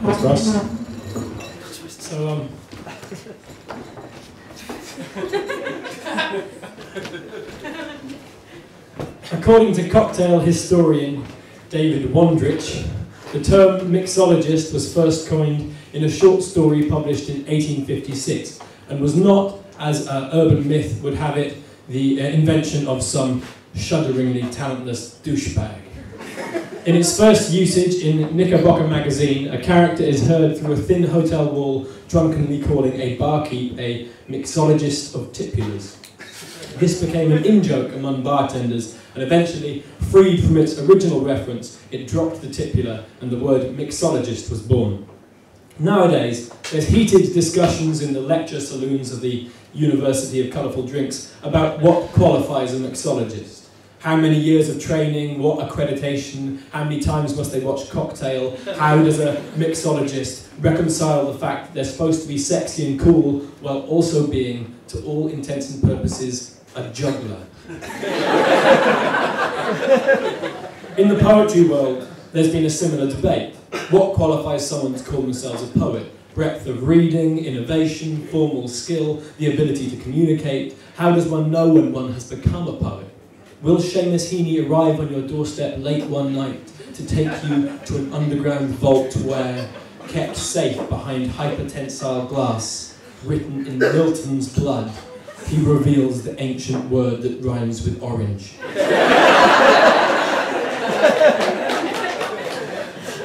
Thanks, Ross. So, according to cocktail historian David Wondrich, the term mixologist was first coined in a short story published in 1856 and was not, as urban myth would have it, the invention of some shudderingly talentless douchebag. In its first usage in Knickerbocker magazine, a character is heard through a thin hotel wall drunkenly calling a barkeep a mixologist of tipulars. This became an in-joke among bartenders, and eventually, freed from its original reference, it dropped the titular and the word mixologist was born. Nowadays, there's heated discussions in the lecture saloons of the University of Colourful Drinks about what qualifies a mixologist. How many years of training, what accreditation, how many times must they watch Cocktail, how does a mixologist reconcile the fact that they're supposed to be sexy and cool while also being, to all intents and purposes, a juggler. In the poetry world, there's been a similar debate. What qualifies someone to call themselves a poet? Breadth of reading, innovation, formal skill, the ability to communicate. How does one know when one has become a poet? Will Seamus Heaney arrive on your doorstep late one night to take you to an underground vault where, kept safe behind hypertensile glass, written in Milton's blood, he reveals the ancient word that rhymes with orange?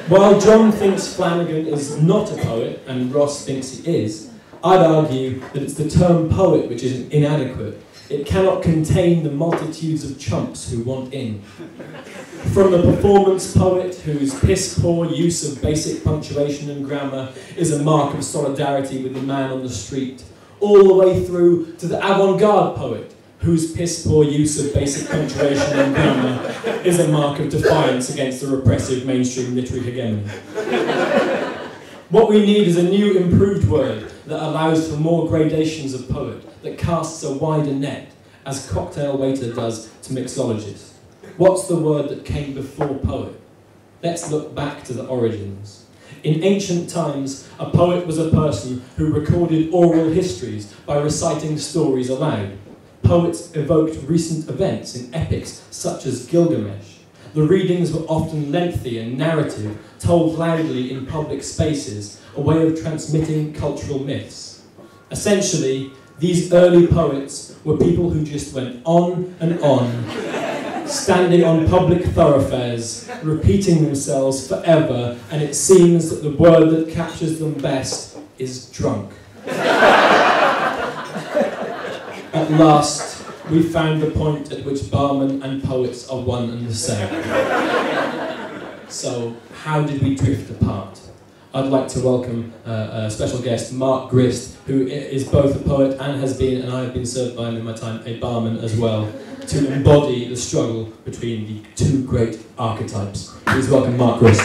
While John thinks Flanagan is not a poet and Ross thinks he is, I'd argue that it's the term poet which is inadequate. It cannot contain the multitudes of chumps who want in. From the performance poet whose piss-poor use of basic punctuation and grammar is a mark of solidarity with the man on the street, all the way through to the avant-garde poet whose piss-poor use of basic punctuation and grammar is a mark of defiance against the repressive mainstream literary hegemony. What we need is a new, improved word that allows for more gradations of poet, that casts a wider net, as cocktail waiter does to mixologist. What's the word that came before poet? Let's look back to the origins. In ancient times, a poet was a person who recorded oral histories by reciting stories aloud. Poets evoked recent events in epics such as Gilgamesh. The readings were often lengthy and narrative, told loudly in public spaces, a way of transmitting cultural myths. Essentially, these early poets were people who just went on and on, standing on public thoroughfares, repeating themselves forever, and it seems that the word that captures them best is drunk. At last, we found the point at which barmen and poets are one and the same. So, how did we drift apart? I'd like to welcome a special guest, Mark Grist, who is both a poet and has been, and I have been served by him in my time, a barman as well, to embody the struggle between the two great archetypes. Please welcome Mark Grist.